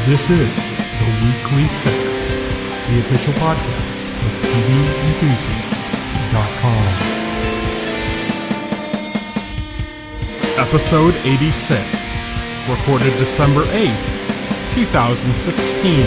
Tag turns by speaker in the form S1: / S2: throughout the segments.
S1: This is the Weekly Set, the official podcast of TVEnthusiast.com. Episode 86, recorded December 8th, 2016.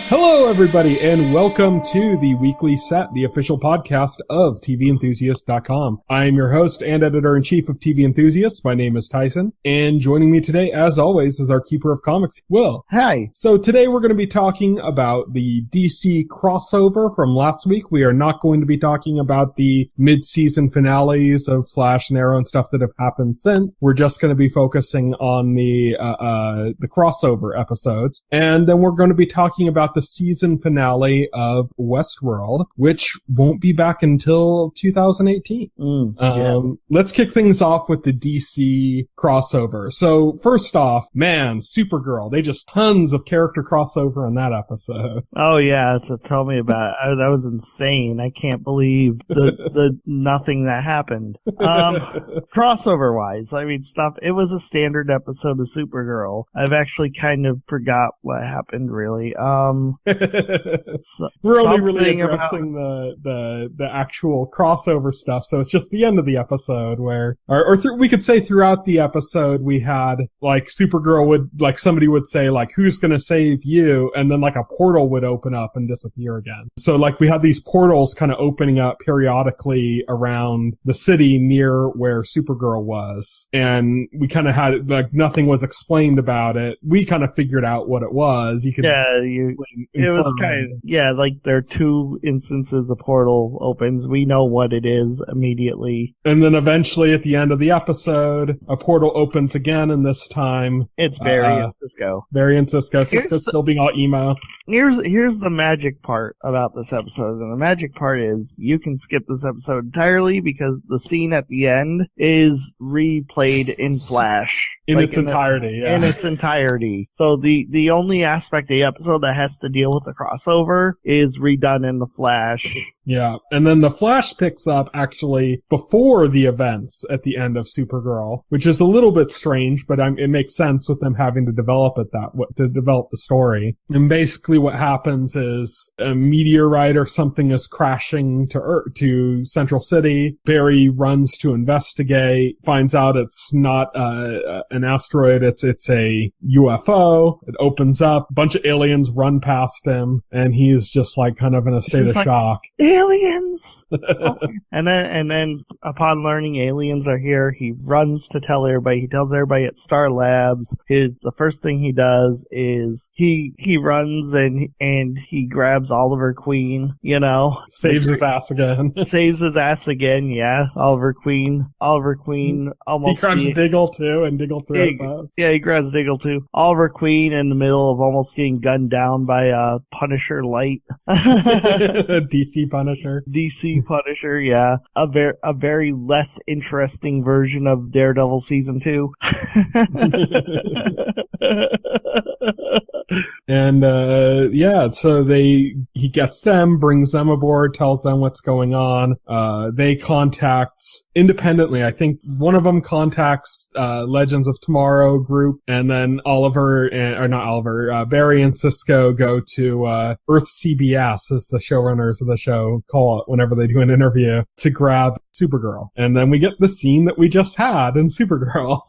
S1: Hello, everybody, and welcome to the Weekly Set, the official podcast of TVEnthusiast.com. I am your host and editor-in-chief of TV Enthusiast. My name is Tyson, and joining me today, as always, is our keeper of comics, Will.
S2: Hi.
S1: So today we're going to be talking about the DC crossover from last week. We are not going to be talking about the mid-season finales of Flash and Arrow and stuff that have happened since. We're just going to be focusing on the crossover episodes, and then we're going to be talking about the season finale of Westworld, which won't be back until 2018.
S2: Yes.
S1: Let's kick things off with the DC crossover. So first off, man, Supergirl, they just tons of character crossover in that episode.
S2: Oh yeah, so tell me about it. That was insane. I can't believe the nothing that happened. Crossover wise, I mean, it was a standard episode of Supergirl. I've actually kind of forgot what happened, really.
S1: We're only really addressing the actual crossover stuff, so it's just the end of the episode where, we could say throughout the episode we had, like, Supergirl would, like, somebody would say, like, who's gonna save you? And then, like, a portal would open up and disappear again. So, like, we had these portals kind of opening up periodically around the city near where Supergirl was. And we kind of had, like, nothing was explained about it. We kind of figured out what it was. It was kind of, like there are two instances a portal opens. We know what it is immediately. And then eventually at the end of the episode, a portal opens again, and this time
S2: it's Barry and Cisco.
S1: Barry and Cisco. Cisco's still being all emo.
S2: Here's the magic part about this episode, and the magic part is you can skip this episode entirely because the scene at the end is replayed in Flash.
S1: In its entirety.
S2: In its entirety. So the only aspect of the episode that has to deal with the crossover is redone in the Flash.
S1: Yeah, and then the Flash picks up actually before the events at the end of Supergirl, which is a little bit strange, but it makes sense with them having to develop the story. And basically what happens is a meteorite or something is crashing to Central City. Barry runs to investigate, finds out it's not an asteroid, it's a UFO. It opens up, a bunch of aliens run past him, and he's just like kind of in a state of shock.
S2: Aliens! And then upon learning aliens are here, he runs to tell everybody. He tells everybody at Star Labs. The first thing he does is he runs and he grabs Oliver Queen,
S1: Saves his ass again.
S2: Saves his ass again, yeah. Oliver Queen almost...
S1: He grabs Diggle too, and Diggle throws up.
S2: Yeah, he grabs Diggle too. Oliver Queen in the middle of almost getting gunned down by Punisher Light.
S1: DC Punisher, yeah. A very less interesting version of Daredevil Season 2. And, so he gets them, brings them aboard, tells them what's going on. They contact independently. I think one of them contacts, Legends of Tomorrow group, and then Barry and Cisco go to, Earth CBS, as the showrunners of the show call it whenever they do an interview, to grab Supergirl. And then we get the scene that we just had in Supergirl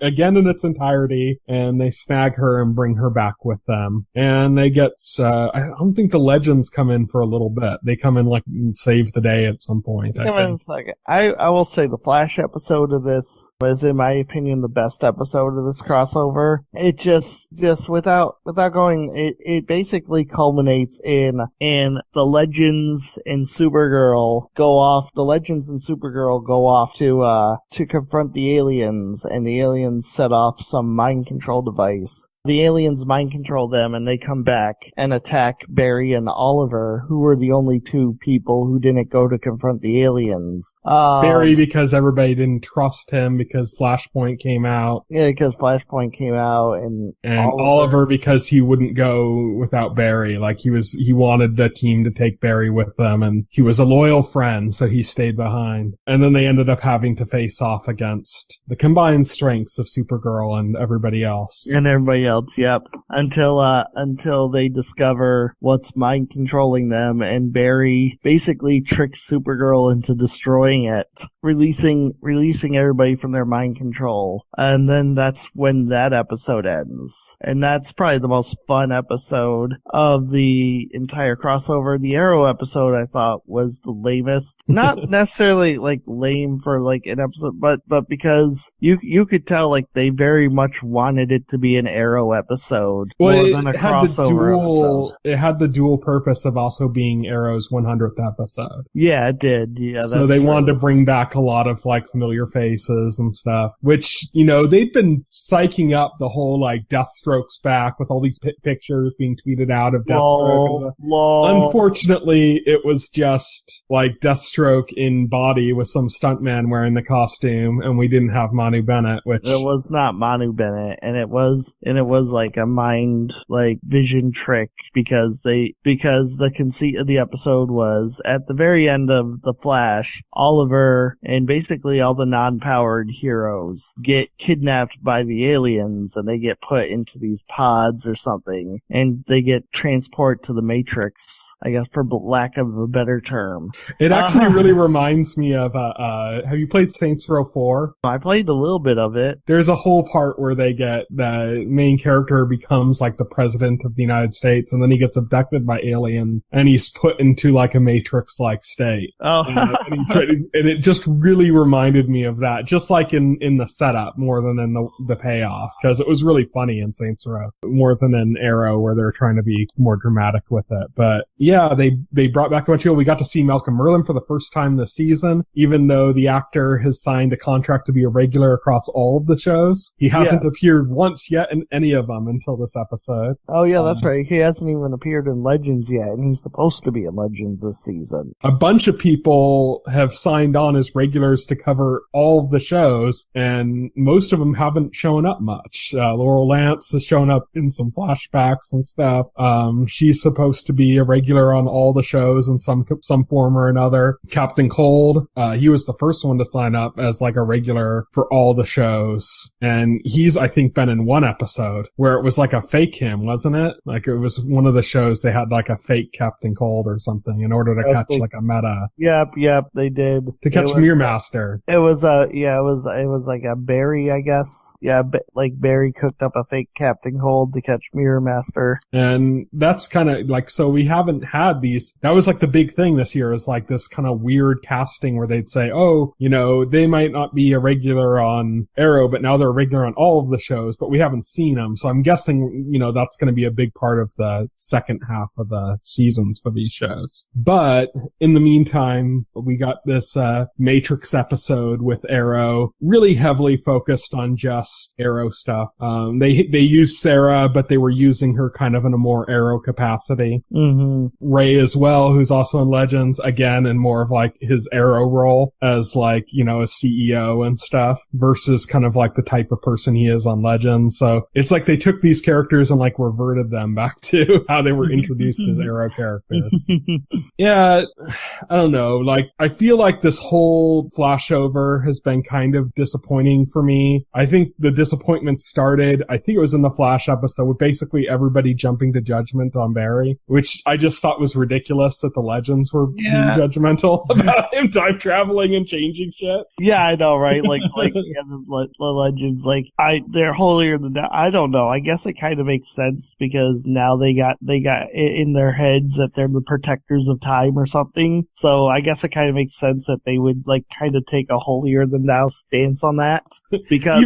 S1: again in its entirety, and they snag her and bring her back with them. And they get, I don't think the Legends come in for a little bit. They come in like and save the day at some point.
S2: I will say the Flash episode of this was, in my opinion, the best episode of this crossover. It just without going, it basically culminates in the Legends and Supergirl go off. The Legends and Supergirl go off to confront the aliens, and the aliens set off some mind control device. the aliens mind control them and they come back and attack Barry and Oliver, who were the only two people who didn't go to confront the aliens.
S1: Barry, because everybody didn't trust him because Flashpoint came out.
S2: Yeah, because Flashpoint came out, and
S1: Oliver because he wouldn't go without Barry. Like he wanted the team to take Barry with them, and he was a loyal friend, so he stayed behind. And then they ended up having to face off against the combined strengths of Supergirl and everybody else.
S2: And everybody else, yep. Until they discover what's mind controlling them, and Barry basically tricks Supergirl into destroying it, releasing everybody from their mind control. And then that's when that episode ends. And that's probably the most fun episode of the entire crossover. The Arrow episode, I thought, was the lamest. Not necessarily like lame for like an episode, but because you could tell like they very much wanted it to be an Arrow episode more than a crossover episode.
S1: It had the dual purpose of also being Arrow's 100th episode.
S2: Yeah, it did. Yeah,
S1: so they wanted to bring back a lot of like familiar faces and stuff, which, you know, they've been psyching up the whole like Deathstroke's back with all these pictures being tweeted out of Deathstroke. Unfortunately, it was just like Deathstroke in body with some stuntman wearing the costume, and we didn't have Manu Bennett, which
S2: it was not Manu Bennett, and it was like a mind like vision trick because the conceit of the episode was at the very end of The Flash, Oliver and basically all the non-powered heroes get kidnapped by the aliens, and they get put into these pods or something, and they get transported to the Matrix, I guess, for lack of a better term.
S1: It actually really reminds me of have you played Saints Row 4?
S2: I played a little bit of it.
S1: There's a whole part where the main character becomes like the president of the United States, and then he gets abducted by aliens, and he's put into like a Matrix-like state.
S2: Oh.
S1: and it just really reminded me of that, just like in the setup more than in the payoff, because it was really funny in Saints Row more than in Arrow where they're trying to be more dramatic with it. But yeah, they brought back a bunch of people. We got to see Malcolm Merlyn for the first time this season, even though the actor has signed a contract to be a regular across all of the shows. He hasn't appeared once yet in any of them until this episode.
S2: Oh yeah, that's right. He hasn't even appeared in Legends yet, and he's supposed to be in Legends this season.
S1: A bunch of people have signed on as regulars to cover all of the shows, and most of them haven't shown up much. Laurel Lance has shown up in some flashbacks and stuff. She's supposed to be a regular on all the shows in some form or another. Captain Cold, he was the first one to sign up as like a regular for all the shows, and he's, I think, been in one episode where it was like a fake him, wasn't it? Like it was one of the shows they had like a fake Captain Cold or something in order to catch like a meta.
S2: Yep, they did.
S1: To catch Mirror Master.
S2: It was like a Barry, I guess. Yeah, like Barry cooked up a fake Captain Cold to catch Mirror Master.
S1: And that's kind of like, so we haven't had these, that was like the big thing this year, is like this kind of weird casting where they'd say, oh, you know, they might not be a regular on Arrow, but now they're a regular on all of the shows, but we haven't seen them. So I'm guessing, you know, that's going to be a big part of the second half of the seasons for these shows. But in the meantime, we got this Matrix episode with Arrow, really heavily focused on just Arrow stuff. They used Sarah, but they were using her kind of in a more Arrow capacity.
S2: Mm-hmm.
S1: Ray as well, who's also in Legends, again, in more of like his Arrow role as like, you know, a CEO and stuff, versus kind of like the type of person he is on Legends. So it's like they took these characters and like reverted them back to how they were introduced as Arrow characters. Yeah, I don't know. Like, I feel like this whole flashover has been kind of disappointing for me. I think the disappointment started, I think it was in the Flash episode, with basically everybody jumping to judgment on Barry, which I just thought was ridiculous that the Legends were being judgmental about him time traveling and changing shit.
S2: Yeah, I know, right? Like the Legends, like they're holier than that. I don't know. I guess it kind of makes sense because now they got it in their heads that they're the protectors of time or something. So I guess it kind of makes sense that they would like kind of take a holier than thou stance on that because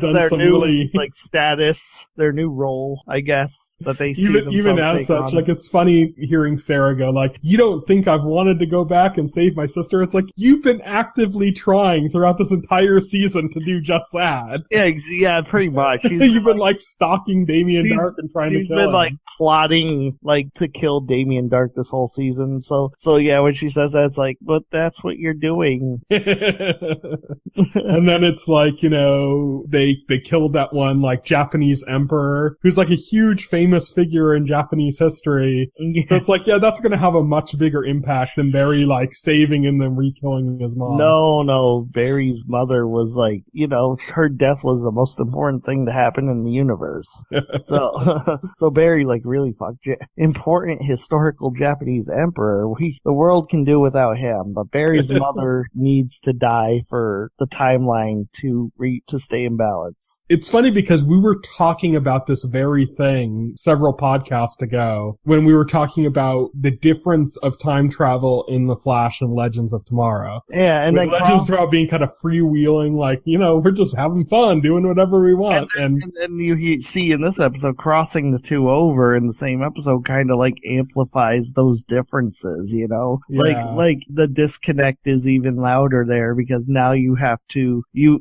S2: their new
S1: really...
S2: like status, their new role, I guess, that they see themselves
S1: even as such, like it's funny hearing Sarah go like, "You don't think I've wanted to go back and save my sister?" It's like you've been actively trying throughout this entire season to do just that.
S2: Yeah, pretty much.
S1: You've been like stalking Damien Dark and trying to kill him.
S2: She's been like plotting like to kill Damien Dark this whole season. So yeah, when she says that, it's like, but that's what you're doing.
S1: And then it's like, you know, they killed that one like Japanese emperor who's like a huge famous figure in Japanese history. Yeah. So it's like, yeah, that's going to have a much bigger impact than Barry like saving and then re-killing his mom.
S2: No, Barry's mother was like, you know, her death was the most important thing to happen in the universe. So Barry like really fucked important historical Japanese emperor. The world can do without him, but Barry's mother needs to die for the timeline to stay in balance.
S1: It's funny because we were talking about this very thing several podcasts ago when we were talking about the difference of time travel in The Flash and Legends of Tomorrow.
S2: Yeah, and
S1: with
S2: then
S1: Legends of Tomorrow being kind of freewheeling, like, you know, we're just having fun, doing whatever we want.
S2: And then you see in this episode, crossing the two over in the same episode kind of like amplifies those differences, you know?
S1: Yeah.
S2: Like the disconnect is even louder there because now you have to, you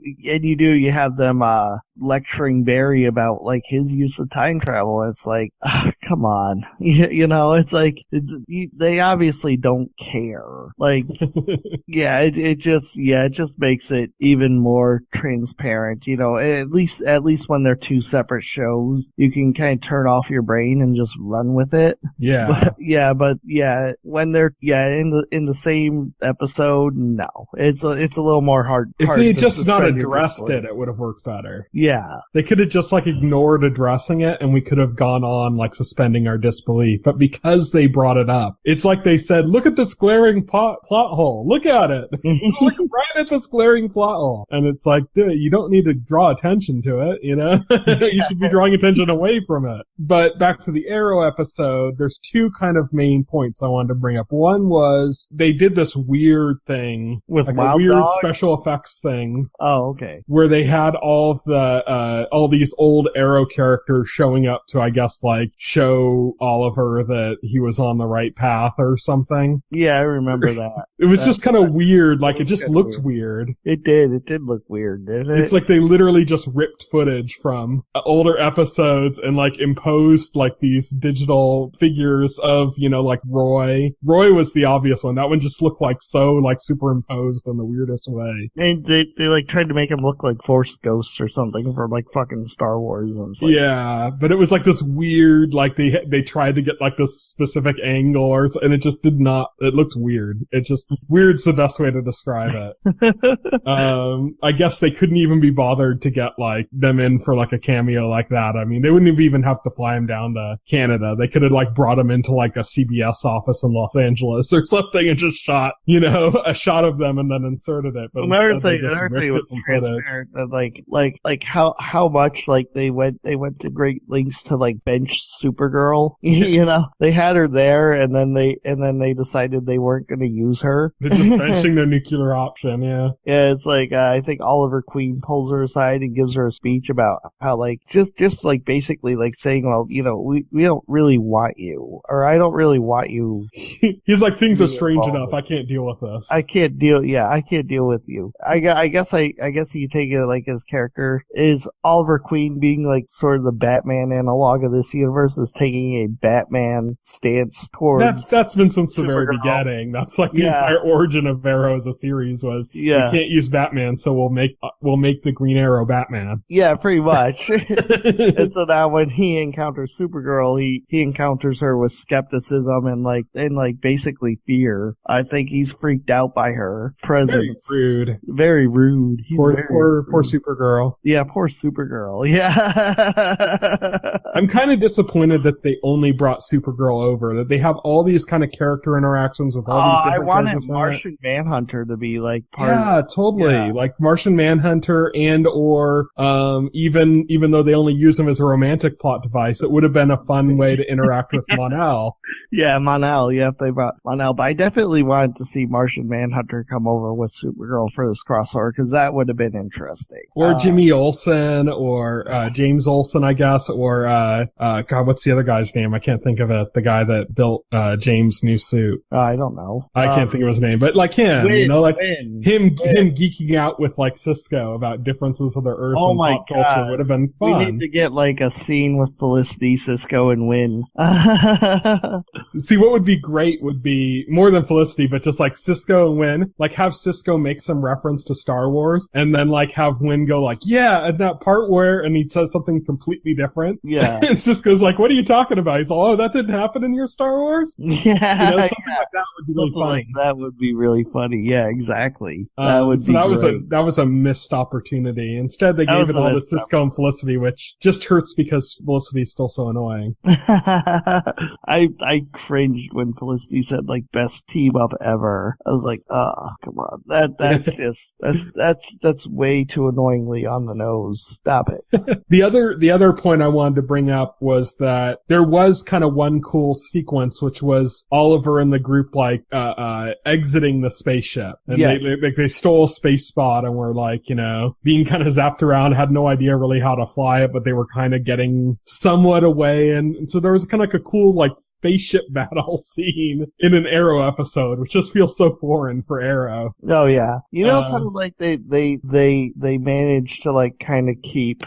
S2: have them, lecturing Barry about like his use of time travel. It's like, come on, you know, it's like they obviously don't care. Like, yeah, it just makes it even more transparent. You know, at least when they're two separate shows, you can kind of turn off your brain and just run with it.
S1: Yeah,
S2: but when they're in the same episode, no, it's a little more hard.
S1: If they had just not addressed it would have worked better.
S2: Yeah.
S1: They could have just like ignored addressing it and we could have gone on like suspending our disbelief. But because they brought it up, it's like they said, look at this glaring plot hole. Look at it. Look right at this glaring plot hole. And it's like, dude, you don't need to draw attention to it, you know? You should be drawing attention away from it. But back to the Arrow episode, there's two kind of main points I wanted to bring up. One was they did this weird thing
S2: with
S1: like a weird special effects thing.
S2: Oh, okay.
S1: Where they had all of the all these old Arrow characters showing up to, I guess, like, show Oliver that he was on the right path or something.
S2: Yeah, I remember that.
S1: It was just kind of weird. Like, it just looked weird.
S2: It did. It did look weird, didn't it?
S1: It's like they literally just ripped footage from older episodes and, like, imposed, like, these digital figures of, you know, like, Roy. Roy was the obvious one. That one just looked like so, like, superimposed in the weirdest way.
S2: And they like, tried to make him look like Force Ghosts or something from, like, fucking Star Wars. And like,
S1: yeah, but it was like this weird, like they tried to get like this specific angle and it just did not, it looked weird. It just, weird's the best way to describe it. I guess they couldn't even be bothered to get like them in for like a cameo like that. I mean, they wouldn't have even have to fly him down to Canada. They could have like brought him into like a CBS office in Los Angeles or something and just shot, you know, a shot of them and then inserted it. But
S2: another thing was transparent, like how much like they went to great lengths to like bench Supergirl. You know, they had her there and then they decided they weren't going to use her.
S1: They're just benching their nuclear option. Yeah.
S2: Yeah. It's like, I think Oliver Queen pulls her aside and gives her a speech about how like, just like basically like saying, well, you know, we don't really want you, or I don't really want you.
S1: He's like, things are strange enough. I can't deal with this.
S2: I can't deal with you. I guess you take it like his character is Oliver Queen being like sort of the Batman analog of this universe, is taking a Batman stance towards
S1: that's been since the
S2: Supergirl.
S1: very beginning. That's like the entire origin of Arrow as a series was we can't use Batman, so we'll make the Green Arrow Batman.
S2: Yeah, pretty much. And so now when he encounters Supergirl, he encounters her with skepticism and basically fear. I think he's freaked out by her presence. Very rude.
S1: Poor Supergirl.
S2: Yeah, poor Supergirl. Yeah.
S1: I'm kind of disappointed that they only brought Supergirl over, that they have all these kind of charenter interactions with all these different characters.
S2: I wanted Martian Manhunter to be like part
S1: of it. Totally. Yeah. Like Martian Manhunter or even though they only used him as a romantic plot device, it would have been a fun way to interact with Mon-El.
S2: Yeah, Mon-El. Yeah, if they brought Mon-El. But I definitely wanted to see Martian Martian Manhunter come over with Supergirl for this crossover, because that would have been interesting.
S1: Or Jimmy Olsen, or James Olsen, I guess, or God, what's the other guy's name? I can't think of it. The guy that built James' new suit.
S2: I don't know.
S1: I can't think of his name, but like him,
S2: Win,
S1: you know, like
S2: Win,
S1: him
S2: Win.
S1: geeking out with like Cisco about differences of the Earth
S2: Oh
S1: and
S2: my
S1: pop culture
S2: God.
S1: would have been
S2: We
S1: fun.
S2: need to get like a scene with Felicity, Cisco, and Win.
S1: See, what would be great would be more than Felicity, but just like Cisco and Win, like have Cisco make some reference to Star Wars, and then like have Win go like, yeah, and that part where, and he says something completely different.
S2: Yeah.
S1: And Cisco's like, what are you talking about? He's like, oh, that didn't happen in your Star Wars?
S2: Yeah.
S1: You know, something like that would be really
S2: Something
S1: funny.
S2: like that would be really funny. Yeah, exactly. That would
S1: So
S2: be
S1: that was a missed opportunity. Instead, they
S2: That
S1: gave
S2: was
S1: it
S2: a
S1: all to
S2: missed
S1: Cisco and Felicity, which just hurts because Felicity's still so annoying.
S2: I cringed when Felicity said like best team up ever. I was like, come on. That's just that's way too annoyingly on the nose. Stop it.
S1: The other point I wanted to bring up was that there was kind of one cool sequence, which was Oliver and the group like exiting the spaceship, and
S2: Yes.
S1: they stole a space spot and were like, you know, being kind of zapped around, had no idea really how to fly it, but they were kind of getting somewhat away, and so there was kind of like a cool like spaceship battle scene in an Arrow episode, which just feels so foreign for Arrow.
S2: Oh yeah. You know, something like they managed to like kind of keep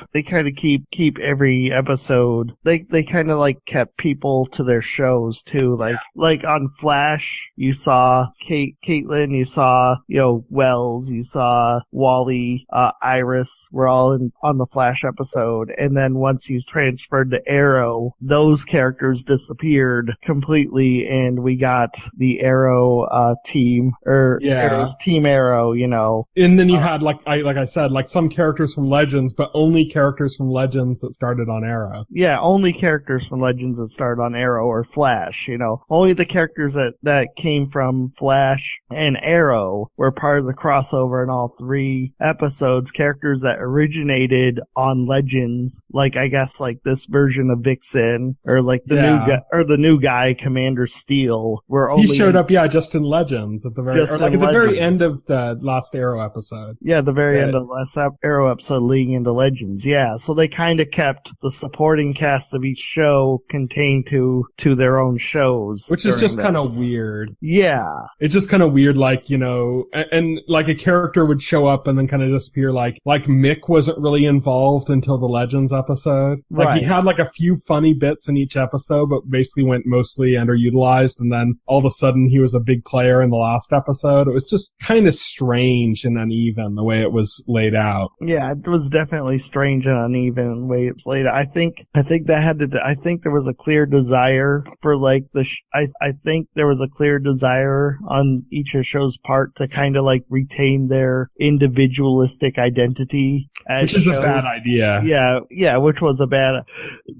S2: every episode. They kind of like kept people to their shows too. Like on Flash, you saw Caitlin, you saw, you know, Wells, you saw Wally, Iris were all on the Flash episode. And then once you transferred to Arrow, those characters disappeared completely, and we got the Arrow team, or Arrow's Team Arrow, you know.
S1: And then you had like I said, like some characters from Legends, but only characters from Legends that started on Arrow.
S2: Yeah, only characters from Legends that started on Arrow or Flash, you know. Only the characters that came from Flash and Arrow were part of the crossover in all three episodes. Characters that originated on Legends, like I guess like this version of Vixen, or like the new guy, Commander Steel, were only...
S1: He showed up, just in Legends at the very end of the last Arrow episode.
S2: Yeah, the very end of the last Arrow episode leading into Legends. Yeah, so they kind of kept the supporting cast of each show contained to their own shows.
S1: Which is just kind of weird.
S2: Yeah.
S1: It's just kind of weird, like, you know, and like a character would show up and then kind of disappear, like Mick wasn't really involved until the Legends episode. Like,
S2: right.
S1: He had like a few funny bits in each episode, but basically went mostly underutilized, and then all of a sudden he was a big player in the last episode. It was just kind of strange and uneven the way it was laid out.
S2: Yeah, it was definitely strange and uneven the way it was laid out. I think that had to. I think there was a clear desire for like I think there was a clear desire on each of the show's part to kind of like retain their individualistic identity,
S1: which is a bad idea.
S2: Yeah, which was a bad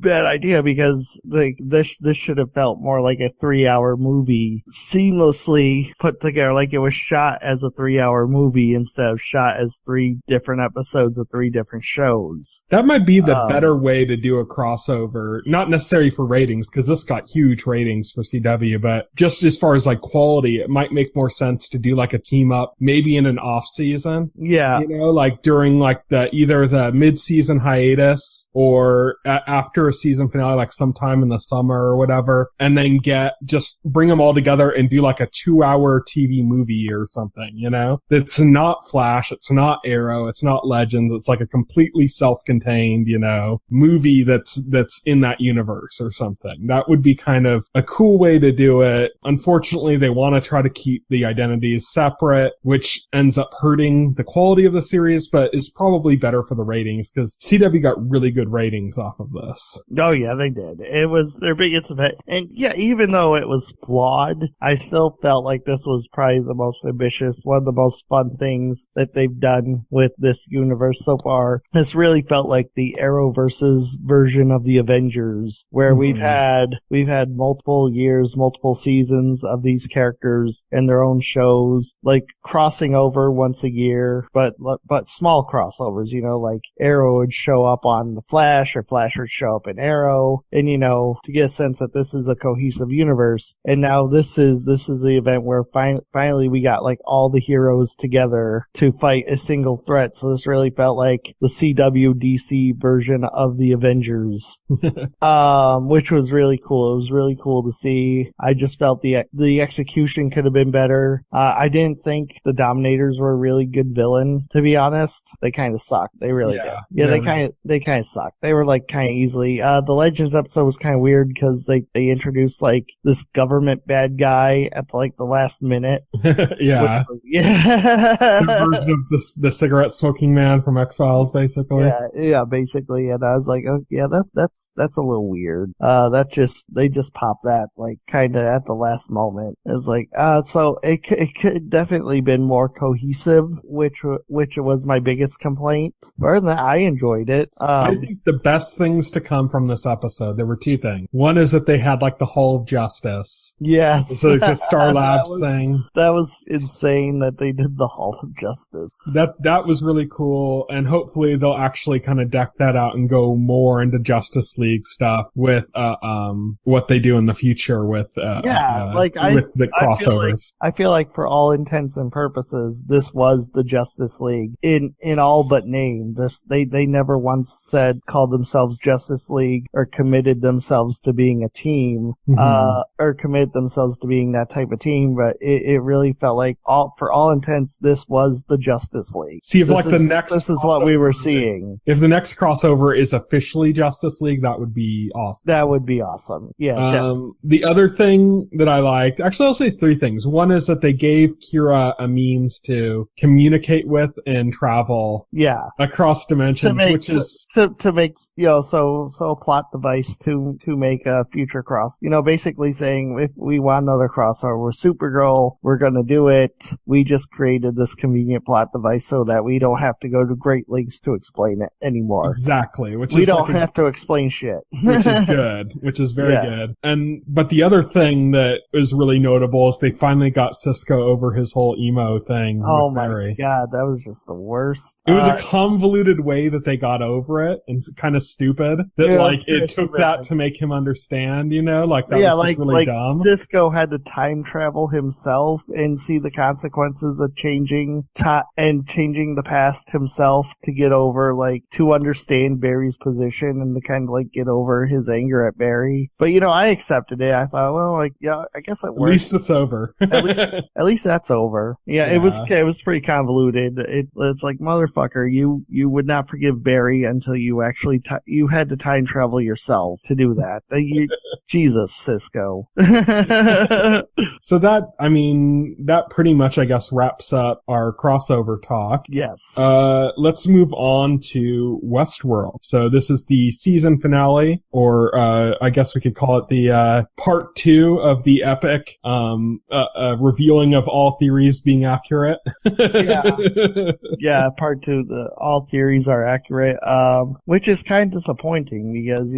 S2: idea, because like this should have felt more like a 3-hour movie, seamlessly put together, like it was shot as a 3-hour movie instead of shot as 3 different episodes of 3 different shows.
S1: That might be the better way to do a crossover, not necessarily for ratings, because this got huge ratings for CW, but just as far as like quality, it might make more sense to do like a team up, maybe in an off season.
S2: Yeah.
S1: You know, like during like either the mid-season hiatus or after a season finale, like sometime in the summer or whatever, and then just bring them all together and do like a 2-hour TV movie or something, you know? That's not Flash, it's not Arrow, it's not Legends, it's like a completely self-contained, you know, movie that's in that universe or something. That would be kind of a cool way to do it. Unfortunately, they want to try to keep the identities separate, which ends up hurting the quality of the series, but is probably better for the ratings, because CW got really good ratings off of this.
S2: Oh yeah, they did. It was their biggest event. And yeah, even though it was flawed, I still felt like this was probably the most ambitious, one of the most fun things that they've done with this universe so far. This really felt like the Arrowverse's version of the Avengers, where we've had multiple years, multiple seasons of these characters and their own shows, like crossing over once a year, but small crossovers, you know, like Arrow would show up on the Flash, or Flash would show up in Arrow, and you know, to get a sense that this is a cohesive universe. And now this is the event where finally we got like all the heroes together to fight a single threat. So this really felt like the CWDC version of the Avengers, which was really cool. It was really cool to see. I just felt the execution could have been better. I didn't think the Dominators were a really good villain, to be honest. They kind of sucked. They really did. Yeah, they kind of sucked. They were like kind of easily. The Legends episode was kind of weird because they introduced like this government bad guy at like the last minute.
S1: Yeah. The version of the cigarette smoking man from X-Files, basically.
S2: Yeah, basically. And I was like, oh yeah, that's a little weird. They just popped that like kind of at the last moment. It was like, so it could definitely been more cohesive, which was my biggest complaint. Other than that, I enjoyed it.
S1: I think the best things to come from this episode, there were two things. One is that they had like the Hall of Justice.
S2: Yes.
S1: So like the Star Labs thing.
S2: That was insane that they did the Hall of Justice.
S1: That was really cool, and hopefully they'll actually kind of deck that out and go more into Justice League stuff with what they do in the future with with the crossovers.
S2: I feel like for all intents and purposes, this was the Justice League in all but name. They never once called themselves Justice League or committed themselves to being a team, or committed themselves to being that type of team, but it really felt like for all intents, this was the Justice League.
S1: See, if
S2: this is what we were seeing.
S1: If the next crossover is officially Justice League, that would be awesome.
S2: That would be awesome. Yeah.
S1: The other thing that I liked, actually I'll say three things. One is that they gave Kira a means to communicate with and travel across dimensions, to make a plot device to make a future cross. Basically saying if we want another crossover with Supergirl, we're gonna do it. We just created this convenient plot device so that we don't have to go to great lengths to explain it anymore. Exactly.
S2: We don't have to explain shit.
S1: Which is good. Which is very good. But the other thing that is really notable is they finally got Cisco over his whole emo thing.
S2: Oh my god, that was just the worst.
S1: It was a convoluted way that they got over it, and it's kind of stupid that it took that to make him understand, like that was just really dumb.
S2: Cisco had to time travel himself and see the consequences of changing the past himself to get over, to understand Barry's position and to kind of get over his anger at Barry. But I accepted it. I thought, well, I guess it worked.
S1: At least it's over.
S2: at least that's over. Yeah, it was pretty convoluted. It's like, motherfucker, you would not forgive Barry until you actually you had to time travel yourself to do that. Jesus, Cisco.
S1: So that pretty much, I guess, wraps up our crossover talk.
S2: Yes.
S1: Let's move on to Westworld. So this is the season finale, or I guess we could call it the part 2 of the epic revealing of all theories being accurate.
S2: Yeah, part 2, all theories are accurate, which is kind of disappointing because,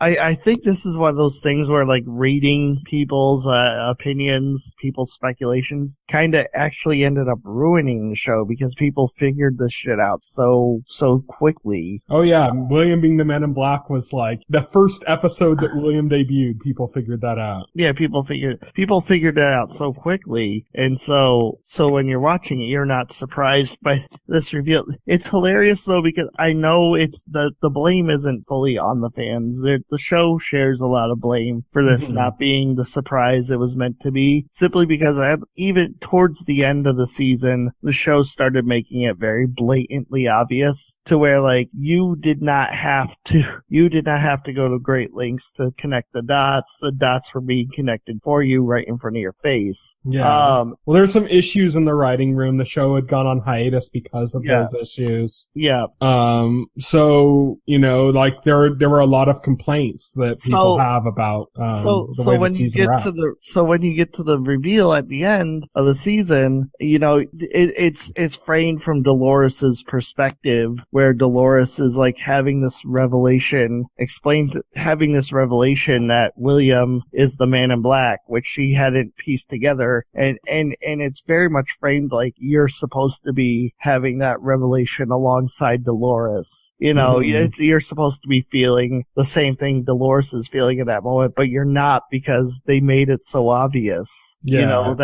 S2: I think this is one of those things where reading people's opinions, people's speculations kind of actually ended up ruining the show because people figured this shit out so quickly.
S1: Oh yeah, William being the Man in Black was the first episode that William debuted, people figured that out.
S2: Yeah, people figured that out so quickly, and so when you're watching it, you're not surprised by this reveal. It's hilarious though because I know it's the blame isn't fully on the fans. The show shares a lot of blame for this not being the surprise it was meant to be, simply because even towards the end of the season, the show started making it very blatantly obvious to where you did not have to go to great lengths to connect the dots. The dots were being connected for you right in front of your face.
S1: Yeah. Well, there's some issues in the writing room. The show had gone on hiatus because of those issues.
S2: Yeah.
S1: So, there were a lot of complaints that people have about the way the season wrapped.
S2: So when you get to the reveal at the end of the season, it's framed from Dolores's perspective, where Dolores is having this revelation, having this revelation that William is the Man in Black, which she hadn't pieced together, and it's very much framed like you're supposed to be having that revelation alongside Dolores. You're supposed to be feeling the same thing Dolores is feeling at that moment, but you're not because they made it so obvious. this. You know,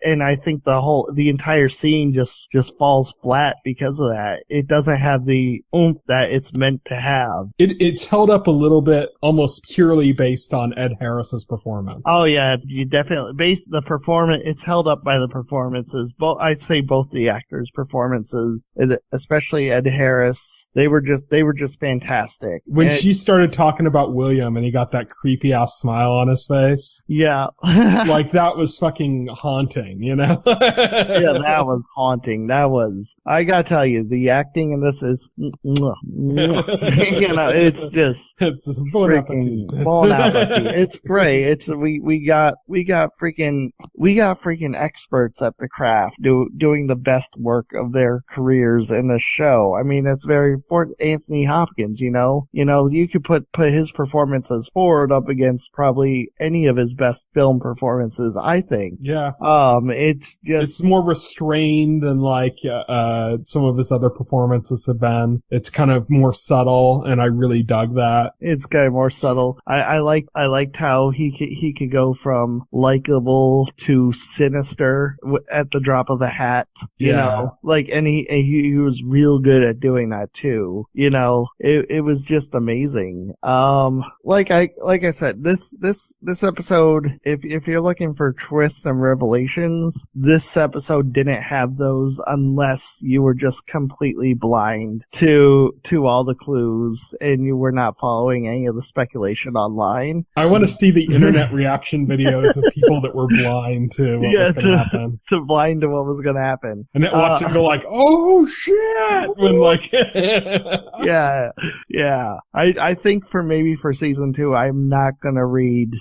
S2: and I think the entire scene just falls flat because of that. It doesn't have the oomph that it's meant to have.
S1: It's held up a little bit, almost purely based on Ed Harris's performance.
S2: Oh yeah, you definitely the performance. It's held up by the performances. I'd say both the actors' performances, especially Ed Harris. They were just fantastic.
S1: When she started talking about William and he got that creepy ass smile on his face.
S2: Yeah.
S1: Like that was fucking haunting, you know?
S2: Yeah, that was haunting. I gotta tell you, the acting in this is, you know, it's just,
S1: it's bon appetit.
S2: Bon appetit. It's great. We got freaking experts at the craft doing the best work of their careers in the show. I mean, it's very for Anthony Hopkins, you know, you could put his performances forward up against probably any of his best film performances, I think.
S1: Yeah.
S2: It's
S1: more restrained than like some of his other performances have been. It's kind of more subtle, and I really dug that.
S2: It's kind of more subtle. I liked how he could go from likable to sinister at the drop of a hat. You know, like, and he was real good at doing that too. You know, it was just amazing. Like I said, this episode, if you're looking for twists and revelations, this episode didn't have those unless you were just completely blind to all the clues and you were not following any of the speculation online.
S1: I want to see the internet reaction videos of people that were blind to what was going to happen.
S2: Blind to what was going to happen.
S1: And then watch it go like, oh shit! When like,
S2: yeah. I think for season 2, I'm not gonna read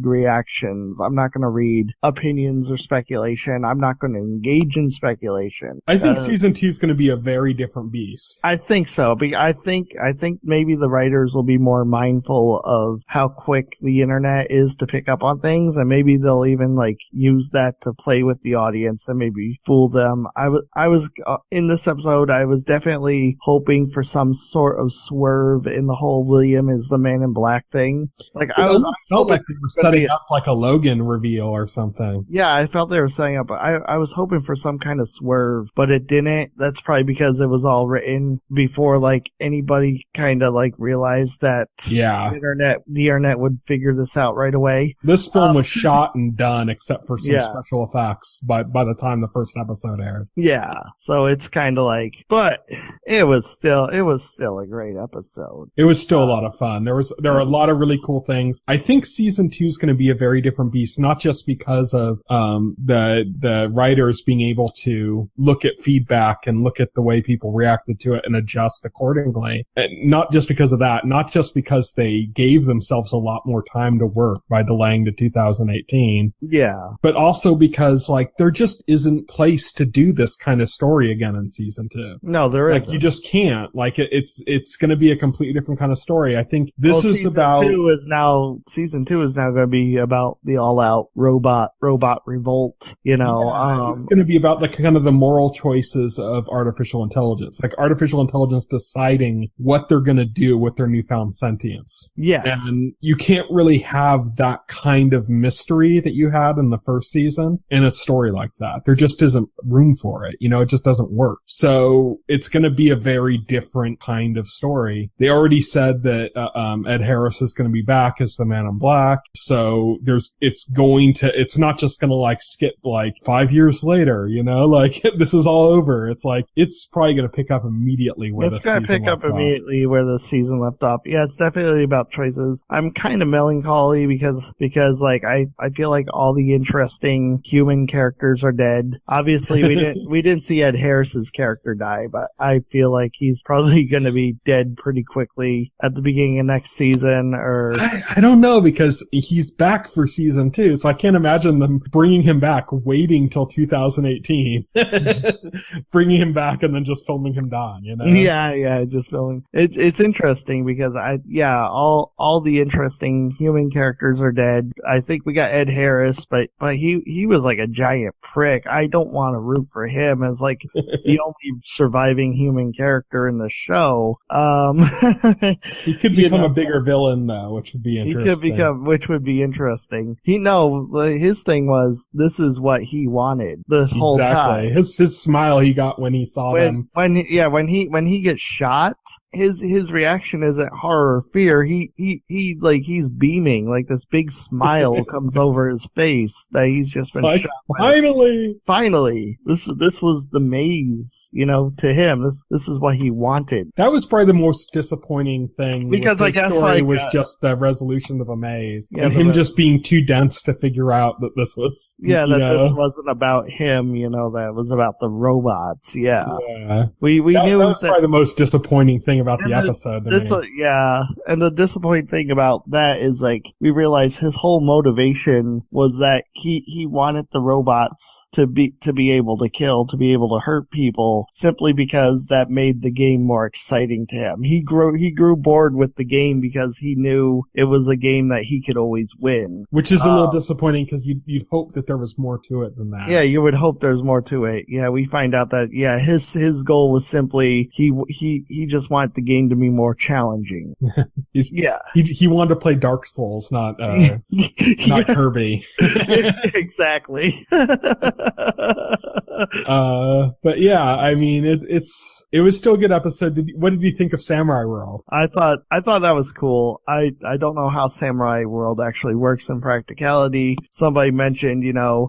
S2: reactions. I'm not gonna read opinions or speculation. I'm not gonna engage in speculation.
S1: I think season 2 is gonna be a very different beast.
S2: I think so. I think maybe the writers will be more mindful of how quick the internet is to pick up on things, and maybe they'll even like use that to play with the audience and maybe fool them. I was in this episode, I was definitely hoping for some sort of swerve in the whole William is the Man in Black thing. Like I
S1: felt like they were setting up like a Logan reveal or something.
S2: Yeah, I felt they were setting up. I was hoping for some kind of swerve, but it didn't. That's probably because it was all written before like anybody kind of like realized that the internet would figure this out right away.
S1: This film was shot and done except for some special effects by the time the first episode aired.
S2: Yeah, so it's kind of like, but it was still a great episode.
S1: It was still a lot of fun. There are a lot of really cool things. I think season 2 is going to be a very different beast, not just because of the writers being able to look at feedback and look at the way people reacted to it and adjust accordingly. And not just because of that, not just because they gave themselves a lot more time to work by delaying to 2018.
S2: Yeah.
S1: But also because like there just isn't place to do this kind of story again in season 2.
S2: No, there isn't.
S1: Like you just can't. Like it's going to be a completely different kind of story. I think this is about
S2: season 2 is now going to be about the all-out robot revolt. You know,
S1: it's going to be about the kind of the moral choices of artificial intelligence, like artificial intelligence deciding what they're going to do with their newfound sentience.
S2: Yes,
S1: and you can't really have that kind of mystery that you had in the first season in a story like that. There just isn't room for it. You know, it just doesn't work. So it's going to be a very different kind of story. They already said that Ed Harris is going to be back as the Man in Black. So it's not just going to like skip like 5 years later, you know, like this is all over. It's like, it's probably going to pick up immediately where the season left off. It's going to pick up immediately
S2: where the season left off. Yeah, it's definitely about choices. I'm kind of melancholy because like I feel like all the interesting human characters are dead. Obviously we didn't see Ed Harris's character die, but I feel like he's probably going to be dead pretty quickly at the beginning of next season. Or
S1: I don't know, because he's back for season 2, so I can't imagine them bringing him back, waiting till 2018, bringing him back and then just filming him die. You know?
S2: Yeah, just filming. It's interesting because all the interesting human characters are dead. I think we got Ed Harris, but he was like a giant prick. I don't want to root for him as like the only surviving human character in the show.
S1: He could become a bigger villain though, which would be interesting.
S2: Which would be interesting. interesting. His thing was, this is what he wanted this whole time.
S1: His smile he got when he saw them.
S2: When he gets shot, his reaction isn't horror or fear. He's beaming, like this big smile comes over his face that he's just been shot. Finally, this was the maze, to him. This is what he wanted.
S1: That was probably the most disappointing thing,
S2: because I guess
S1: story was just the resolution of a maze, and him just being too dense to figure out that this was
S2: this wasn't about him, that it was about the robots. We
S1: that
S2: knew
S1: was probably the most disappointing thing about the episode.
S2: And the disappointing thing about that is, like, we realized his whole motivation was that he wanted the robots to be able to kill, to be able to hurt people, simply because that made the game more exciting to him. He grew bored with the game because he knew it was a game that he could always win.
S1: Which is a little disappointing, because you'd hope that there was more to it than that.
S2: Yeah, you would hope there's more to it. Yeah, we find out that, his goal was simply, he just wanted the game to be more challenging.
S1: He wanted to play Dark Souls, not Kirby.
S2: Exactly.
S1: But yeah, I mean, it was still a good episode. What did you think of Samurai World?
S2: I thought that was cool. I don't know how Samurai World actually works in practicality. Somebody mentioned, if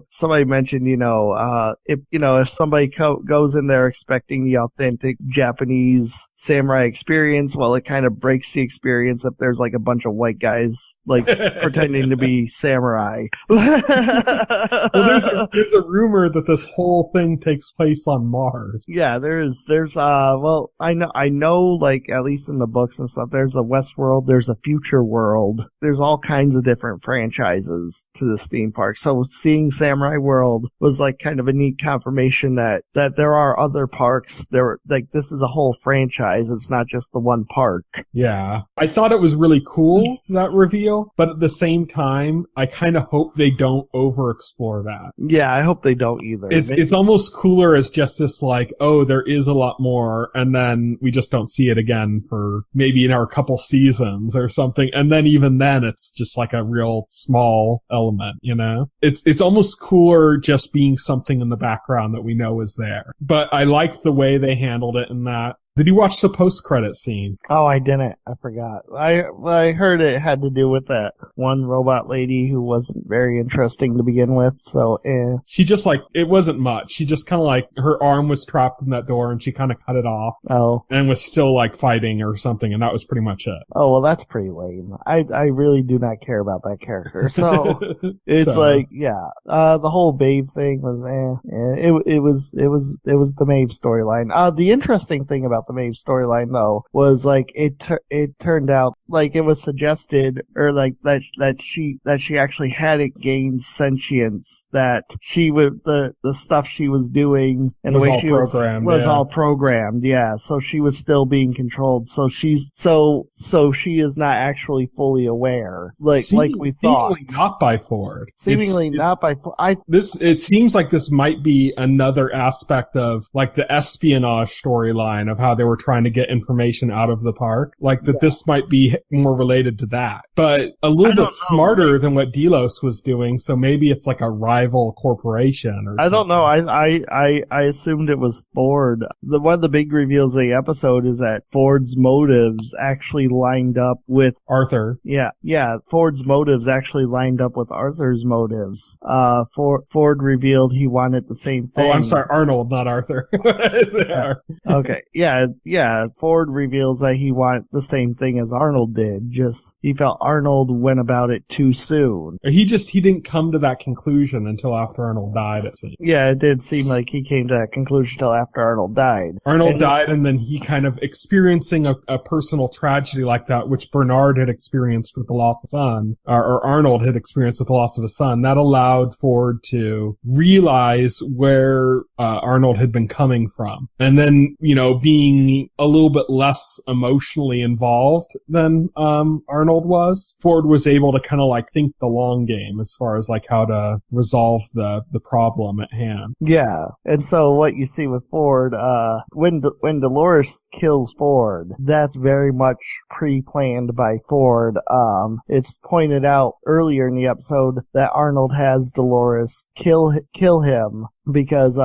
S2: somebody goes in there expecting the authentic Japanese samurai experience, well, it kind of breaks the experience if there's like a bunch of white guys like pretending to be samurai.
S1: Well, there's a rumor that this whole thing takes place on Mars.
S2: Yeah, I know, like, at least in the books and stuff, there's a Westworld, there's a Future World, there's all kinds of different franchises to this theme park. So seeing Samurai World was like kind of a neat confirmation that there are other parks. This is a whole franchise. It's not just the one park.
S1: Yeah. I thought it was really cool, that reveal, but at the same time, I kind of hope they don't over-explore that.
S2: Yeah, I hope they don't either.
S1: It's almost cooler as just this, like, oh, there is a lot more, and then we just don't see it again for maybe a couple seasons or something, and then even then it's just like a real small element, It's almost cooler just being something in the background that we know is there. But I like the way they handled it in that. Did you watch the post-credit scene?
S2: Oh, I didn't. I forgot. I heard it had to do with that one robot lady who wasn't very interesting to begin with, so
S1: She just, it wasn't much. She just kind of, her arm was trapped in that door and she kind of cut it off.
S2: Oh.
S1: And was still, fighting or something, and that was pretty much it.
S2: Oh, well, that's pretty lame. I really do not care about that character, so it's the whole Babe thing was it was the Maeve storyline. The interesting thing about the Maeve storyline, though, was it turned out it was suggested, or that she actually hadn't gained sentience, that she would the stuff she was doing and the way she was all programmed. Yeah, so she was still being controlled. So she is not actually fully aware, like we thought.
S1: Seemingly not by Ford.
S2: Not by Ford.
S1: It seems like this might be another aspect of the espionage storyline of how they were trying to get information out of the park. This might be more related to that, but a little bit smarter than what Delos was doing. So maybe it's like a rival corporation or something.
S2: I don't know. I assumed it was Ford. One of the big reveals of the episode is that Ford's motives actually lined up with
S1: Arthur.
S2: Yeah. Ford's motives actually lined up with Arthur's motives. Ford revealed he wanted the same thing.
S1: Oh, I'm sorry, Arnold, not Arthur.
S2: Okay. Yeah. Ford reveals that he wanted the same thing as Arnold did. Just he felt Arnold went about it too soon.
S1: He didn't come to that conclusion until after Arnold died, it seemed.
S2: Yeah, it did seem like he came to that conclusion until after Arnold died.
S1: Arnold died, and then he kind of experiencing a personal tragedy like that, which Bernard had experienced with the loss of a son, or Arnold had experienced with the loss of a son. That allowed Ford to realize where Arnold had been coming from. And then, being being a little bit less emotionally involved than Arnold was, Ford was able to kind of like think the long game as far as like how to resolve the problem at hand.
S2: Yeah, and so what you see with Ford, when Dolores kills Ford, that's very much pre-planned by Ford. It's pointed out earlier in the episode that Arnold has Dolores kill him because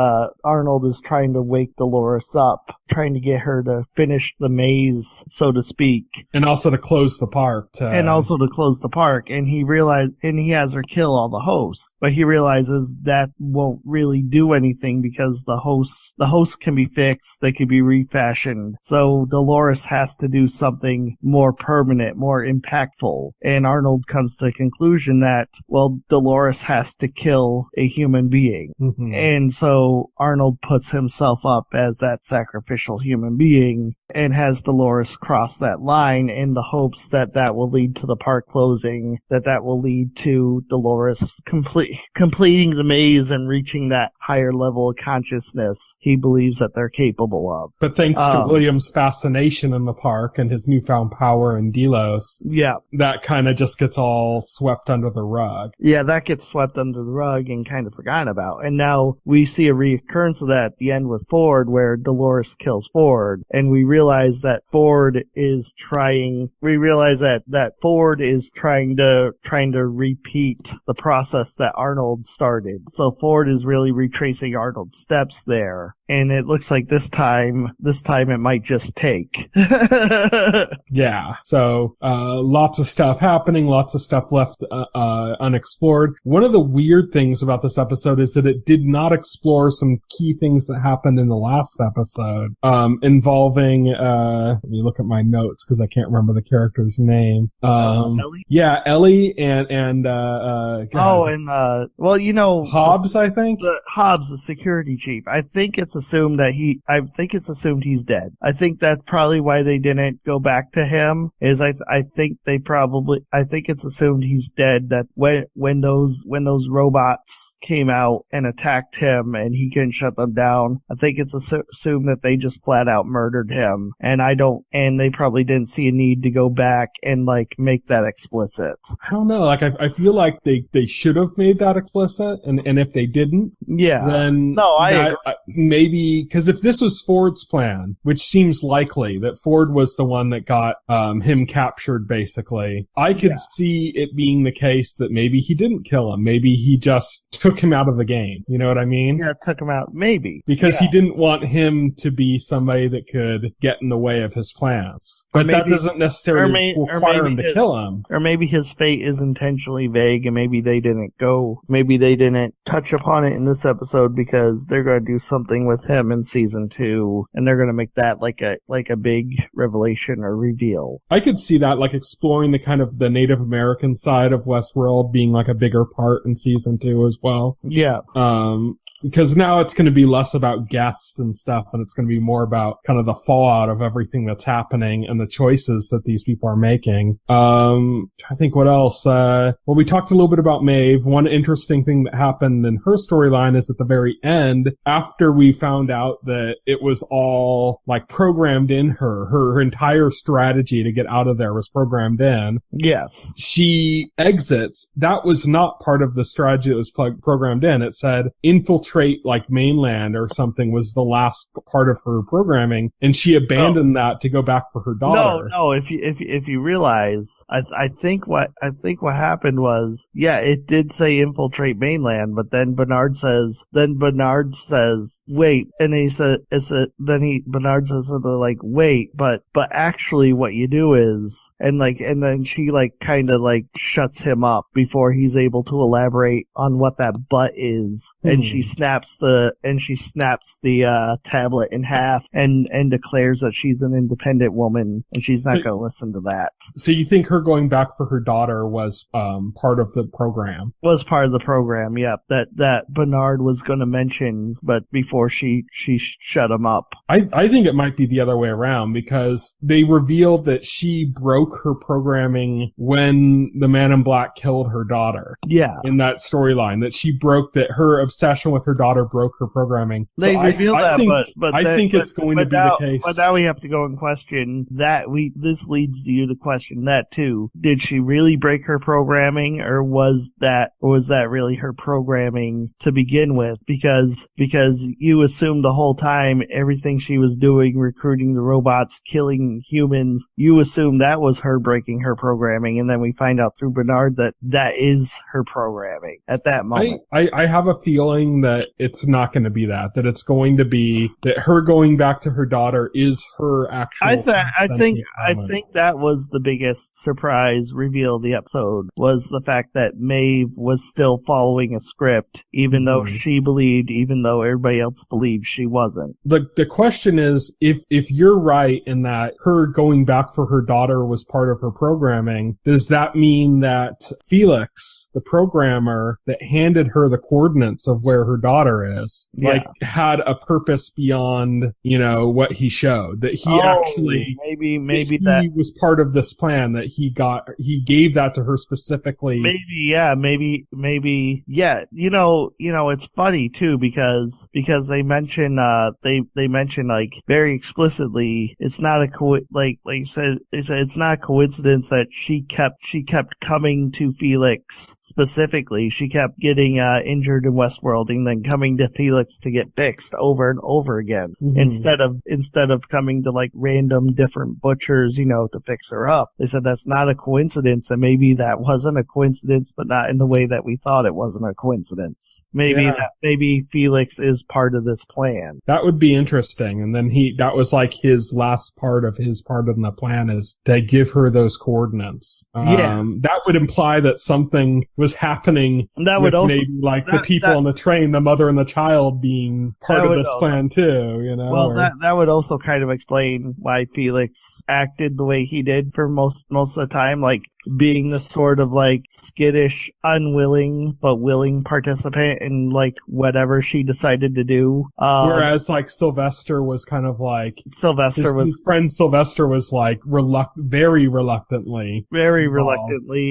S2: Arnold is trying to wake Dolores up, trying to get her to finish the maze, so to speak.
S1: And also to close the park.
S2: And he has her kill all the hosts. But he realizes that won't really do anything because the hosts can be fixed, they can be refashioned. So Dolores has to do something more permanent, more impactful. And Arnold comes to the conclusion that, well, Dolores has to kill a human being.
S1: Mm-hmm.
S2: And so Arnold puts himself up as that sacrificial human being and has Dolores cross that line in the hopes that that will lead to the park closing, that will lead to Dolores completing the maze and reaching that higher level of consciousness he believes that they're capable of.
S1: But thanks to William's fascination in the park and his newfound power in Delos, that kind of just gets all swept under the rug.
S2: Yeah, that gets swept under the rug and kind of forgotten about. And now we see a reoccurrence of that at the end with Ford, where Dolores kills Ford, and we realize that Ford is trying to repeat the process that Arnold started. So Ford is really retracing Arnold's steps there. And it looks like this time it might just take.
S1: Yeah. So, lots of stuff happening, lots of stuff left, unexplored. One of the weird things about this episode is that it did not explore some key things that happened in the last episode, involving, let me look at my notes because I can't remember the character's name.
S2: Ellie?
S1: Yeah, Ellie and Hobbs, I think?
S2: Hobbs, the security chief. I think it's assumed he's dead. I think that's probably why they didn't go back to him, is I think it's assumed he's dead, that when those robots came out and attacked him and he couldn't shut them down, I think it's assumed that they just flat out murdered him, and they probably didn't see a need to go back and like make that explicit.
S1: I don't know, like I feel like they should have made that explicit, and if they didn't, then maybe, because if this was Ford's plan, which seems likely that Ford was the one that got him captured basically, I could see it being the case that maybe he didn't kill him, maybe he just took him out of the game, you know what I mean?
S2: Yeah, took him out, maybe.
S1: Because he didn't want him to be somebody that could get in the way of his plans. But that doesn't necessarily require him to kill him.
S2: Or maybe his fate is intentionally vague, and maybe they didn't touch upon it in this episode because they're going to do something with him in season 2, and they're going to make that like a big revelation or reveal.
S1: I could see that, like exploring the kind of the Native American side of Westworld being like a bigger part in season 2 as well.
S2: Yeah.
S1: Because now it's going to be less about guests and stuff, and it's going to be more about kind of the fallout of everything that's happening and the choices that these people are making. I think what else? Well, we talked a little bit about Maeve. One interesting thing that happened in her storyline is at the very end, after we found out that it was all like programmed in her entire strategy to get out of there was programmed in.
S2: Yes.
S1: She exits. That was not part of the strategy that was programmed in. It said infiltrate like mainland or something was the last part of her programming, and she abandoned that to go back for her daughter.
S2: No. If you realize, I think what happened was, it did say infiltrate mainland, but then Bernard says wait, and Bernard says something like wait, but actually what you do is, and then she like kind of like shuts him up before he's able to elaborate on what that but is, and she snaps the tablet in half and declares that she's an independent woman and she's not going to listen to that.
S1: So you think her going back for her daughter was part of the program?
S2: Was part of the program, yep. That Bernard was going to mention, but before she shut him up.
S1: I think it might be the other way around, because they revealed that she broke her programming when the Man in Black killed her daughter.
S2: Yeah.
S1: In that storyline, that she broke that her obsession with her
S2: Yeah.
S1: her daughter broke her programming.
S2: They reveal that, but
S1: I think it's going to be the case.
S2: But now we have to go and question that. This leads you to question that too. Did she really break her programming, or was that really her programming to begin with? Because you assumed the whole time everything she was doing, recruiting the robots, killing humans, you assumed that was her breaking her programming, and then we find out through Bernard that is her programming at that moment.
S1: I have a feeling that it's not going to be that it's going to be that her going back to her daughter is her actual.
S2: I think that was the biggest surprise reveal of the episode, was the fact that Maeve was still following a script, even though she believed, even though everybody else believed she wasn't.
S1: The question is, if you're right in that her going back for her daughter was part of her programming, does that mean that Felix, the programmer that handed her the coordinates of where her daughter is, had a purpose beyond, what he showed, that he actually
S2: maybe
S1: that was part of this plan, that he gave that to her specifically.
S2: Maybe. It's funny too, because they mention like very explicitly, it's not it's not a coincidence that she kept coming to Felix specifically. She kept getting injured in Westworld and then coming to Felix to get fixed over and over again, instead of coming to like random different butchers, to fix her up. They said that's not a coincidence, and maybe that wasn't a coincidence, but not in the way that we thought it wasn't a coincidence. Maybe Felix is part of this plan.
S1: That would be interesting. And then that was like his last part of the plan, is to give her those coordinates. That would imply that something was happening. And that would also, maybe like the people on the train, the mother and the child being part of this plan too,
S2: Well, that would also kind of explain why Felix acted the way he did for most of the time, like being the sort of like skittish, unwilling but willing participant in like whatever she decided to do.
S1: Whereas like Sylvester was kind of like his friend Sylvester was like very reluctantly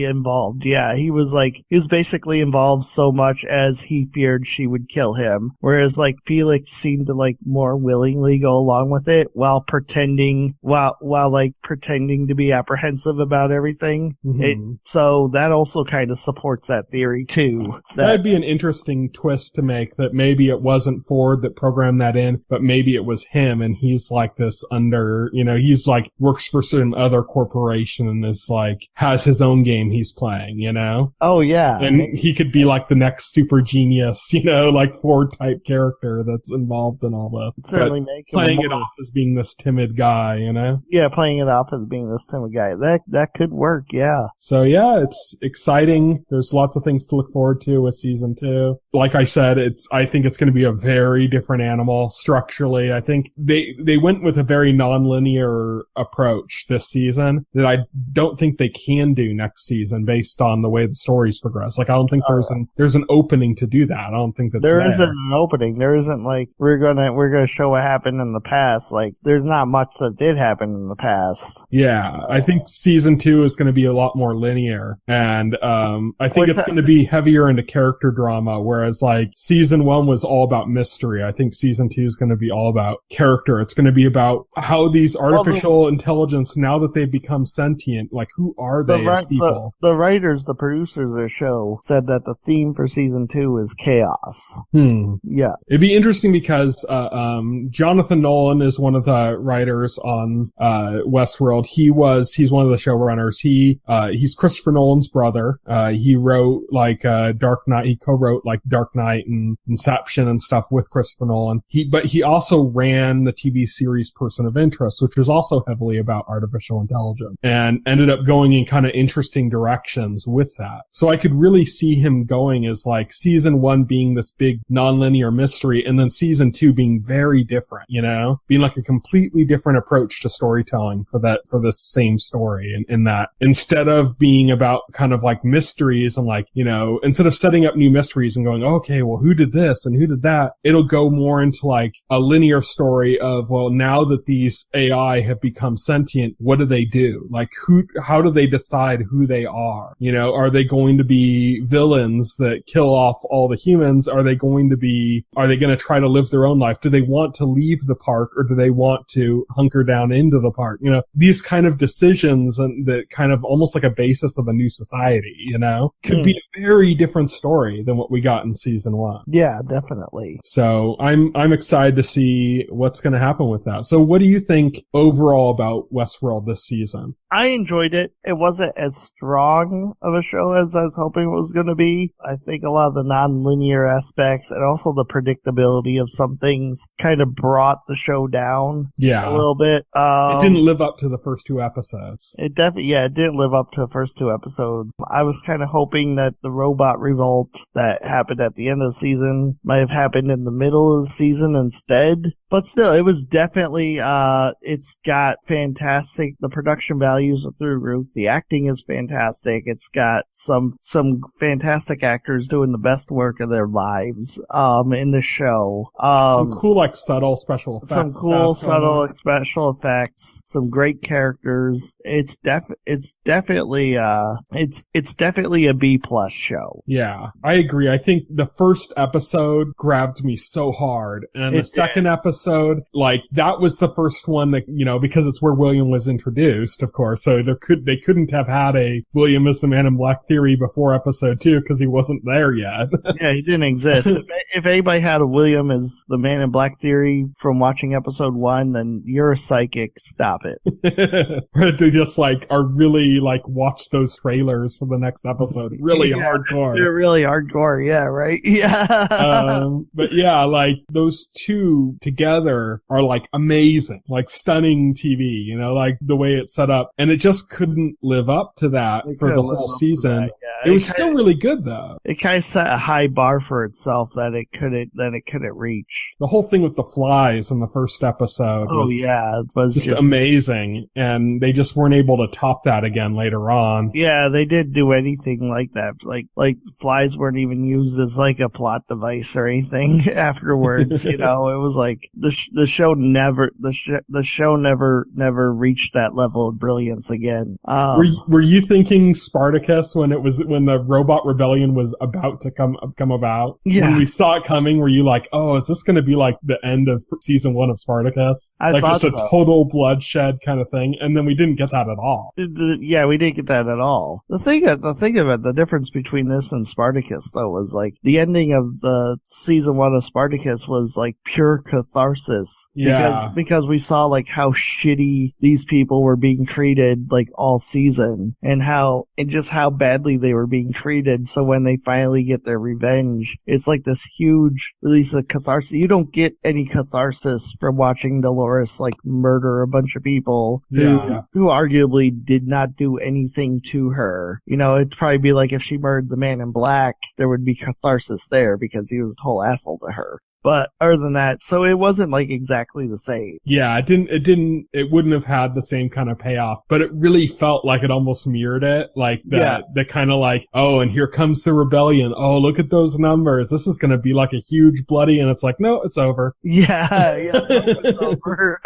S2: involved. Yeah, he was basically involved so much as he feared she would kill him. Whereas like Felix seemed to like more willingly go along with it while pretending to be apprehensive about everything. So that also kind of supports that theory too.
S1: That'd be an interesting twist to make, that maybe it wasn't Ford that programmed that in, but maybe it was him, and he's like this he's like works for some other corporation and is like has his own game he's playing,
S2: Oh yeah.
S1: And he could be like the next super genius, like Ford type character that's involved in all this.
S2: Certainly make
S1: playing it off as being this timid guy,
S2: Yeah, playing it off as being this timid guy. That could work, yeah.
S1: So yeah, it's exciting. There's lots of things to look forward to with season 2. Like I said, I think it's going to be a very different animal structurally. I think they went with a very non-linear approach this season that I don't think they can do next season based on the way the stories progress. Like I don't think there's an opening to do that. I don't think that's
S2: there isn't an opening. There isn't like we're gonna show what happened in the past. Like there's not much that did happen in the past.
S1: Yeah, I think season 2 is going to be a lot more linear, and I think it's going to be heavier into character drama, whereas like season 1 was all about mystery. I think season 2 is going to be all about character. It's going to be about how these artificial intelligence, now that they've become sentient, like who are they as people?
S2: The writers, the producers of the show said that the theme for season 2 is chaos. Yeah.
S1: It'd be interesting because Jonathan Nolan is one of the writers on Westworld. He's one of the showrunners. He's Christopher Nolan's brother. He wrote Dark Knight. He co-wrote like Dark Knight and Inception and stuff with Christopher Nolan. But he also ran the TV series Person of Interest, which was also heavily about artificial intelligence, and ended up going in kind of interesting directions with that. So I could really see him going as like season 1 being this big non-linear mystery, and then season 2 being very different, being like a completely different approach to storytelling for this same story. In that, instead instead of being about kind of like mysteries and like, you know, instead of setting up new mysteries and going, okay, well, who did this and who did that? It'll go more into like a linear story of, well, now that these AI have become sentient, what do they do? Like how do they decide who they are? You know, are they going to be villains that kill off all the humans? Are they going to try to live their own life? Do they want to leave the park or do they want to hunker down into the park? You know, these kind of decisions and that kind of almost like a basis of a new society, you know, could be a very different story than what we got in season 1.
S2: Yeah, definitely.
S1: So I'm excited to see what's going to happen with that. So what do you think overall about Westworld this season?
S2: I enjoyed it. It wasn't as strong of a show as I was hoping it was going to be. I think a lot of the non-linear aspects and also the predictability of some things kind of brought the show down a little bit.
S1: It didn't live up to the first 2 episodes.
S2: It didn't live up to the first 2 episodes. I was kind of hoping that the robot revolt that happened at the end of the season might have happened in the middle of the season instead. But still, it was definitely, it's got fantastic, the production values are through the roof, the acting is fantastic, it's got some fantastic actors doing the best work of their lives, in the show.
S1: Some cool, like, subtle special effects.
S2: Some cool, subtle special effects, some great characters. It's definitely a B+ show.
S1: Yeah, I agree. I think the first episode grabbed me so hard, and the second episode, like, that was the first one that, you know, because it's where William was introduced, of course, so they couldn't have had a William is the Man in Black theory before episode 2 because he wasn't there yet.
S2: Yeah, he didn't exist. If anybody had a William is the Man in Black theory from watching episode 1, then you're a psychic. Stop it.
S1: They just, like, are really, like, watch those trailers for the next episode. Really hardcore.
S2: They're really hardcore, yeah, right? Yeah.
S1: But yeah, like, those two together are like amazing, like stunning TV, you know, like the way it's set up, and it just couldn't live up to that for the whole season. It was still really good though.
S2: It kind of set a high bar for itself that it couldn't reach.
S1: The whole thing with the flies in the first episode was just amazing, and they just weren't able to top that again later on.
S2: Yeah, they didn't do anything like that. Like flies weren't even used as like a plot device or anything afterwards. You know, it was like the show never reached that level of brilliance again.
S1: Were you thinking Spartacus when the robot rebellion was about to come about?
S2: Yeah.
S1: When we saw it coming, were you like, oh, is this going to be like the end of season 1 of Spartacus?
S2: I thought
S1: just a total bloodshed kind of thing, and then we didn't get that at all.
S2: Yeah, we didn't get that at all. The thing of it, the difference between this and Spartacus though was like the ending of the season 1 of Spartacus was like pure catharsis.
S1: Yeah.
S2: Because we saw like how shitty these people were being treated like all season, and just how badly they were being treated. So when they finally get their revenge, it's like this huge release of catharsis. You don't get any catharsis from watching Dolores like murder a bunch of people who arguably did not do anything to her. You know, it'd probably be like if she murdered the Man in Black, there would be catharsis there because he was a total asshole to her. But other than that, so it wasn't like exactly the same.
S1: Yeah, it wouldn't have had the same kind of payoff, but it really felt like it almost mirrored it. Like the kind of like, oh, and here comes the rebellion. Oh, look at those numbers. This is going to be like a huge bloody, and it's like, no, it's over.
S2: Yeah, it's over.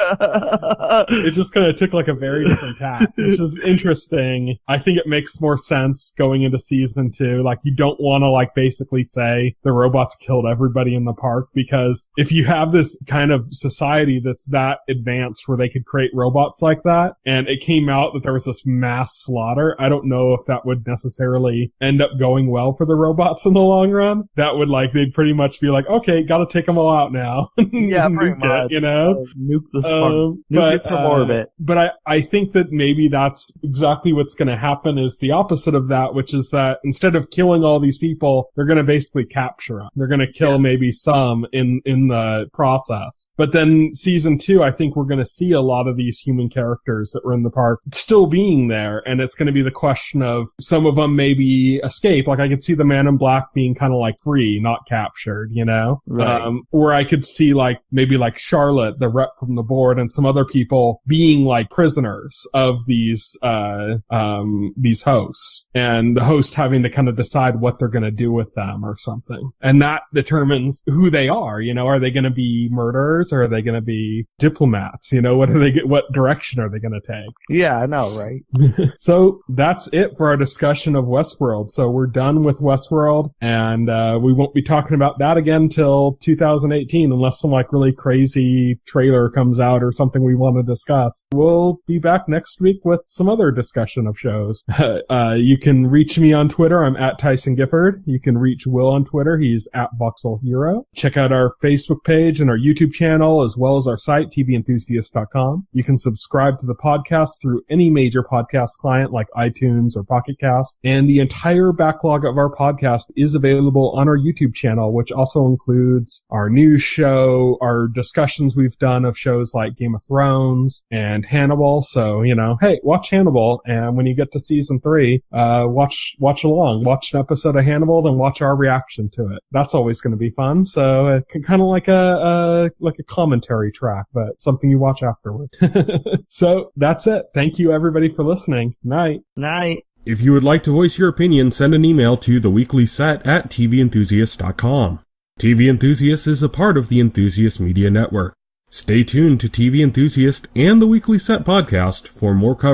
S1: It just kind of took like a very different tack, which is interesting. I think it makes more sense going into season 2. Like, you don't want to like basically say the robots killed everybody in the park, because if you have this kind of society that's that advanced where they could create robots like that, and it came out that there was this mass slaughter, I don't know if that would necessarily end up going well for the robots in the long run. That would like, they'd pretty much be like, okay, gotta take them all out now.
S2: Yeah, pretty much.
S1: You know?
S2: Nuke the spark. Nuke it from orbit.
S1: But I think that maybe that's exactly what's gonna happen, is the opposite of that, which is that instead of killing all these people, they're gonna basically capture them. They're gonna kill maybe some, in the process. But then season 2, I think we're going to see a lot of these human characters that were in the park still being there. And it's going to be the question of some of them maybe escape. Like I could see the Man in Black being kind of like free, not captured, you know?
S2: Right.
S1: Or I could see like maybe like Charlotte, the rep from the board, and some other people being like prisoners of these hosts, and the host having to kind of decide what they're going to do with them or something. And that determines who they are. You know, are they going to be murderers or are they going to be diplomats? You know, what direction are they going to take?
S2: Yeah, I know, right?
S1: So that's it for our discussion of Westworld. So we're done with Westworld, and we won't be talking about that again till 2018 unless some like really crazy trailer comes out or something we want to discuss. We'll be back next week with some other discussion of shows. You can reach me on Twitter. I'm at Tyson Gifford. You can reach Will on Twitter. He's at Voxel Hero. Check out our Facebook page and our YouTube channel, as well as our site, TVEnthusiast.com. You can subscribe to the podcast through any major podcast client like iTunes or Pocket Cast. And the entire backlog of our podcast is available on our YouTube channel, which also includes our news show, our discussions we've done of shows like Game of Thrones and Hannibal. So, you know, hey, watch Hannibal. And when you get to season 3, watch along, watch an episode of Hannibal, then watch our reaction to it. That's always going to be fun. So kind of like a commentary track, but something you watch afterward. So that's it. Thank you everybody for listening. Night.
S2: Night.
S3: If you would like to voice your opinion, send an email to theweeklyset@TVEnthusiast.com. TV Enthusiast is a part of the Enthusiast Media Network. Stay tuned to TV Enthusiast and the Weekly Set podcast for more coverage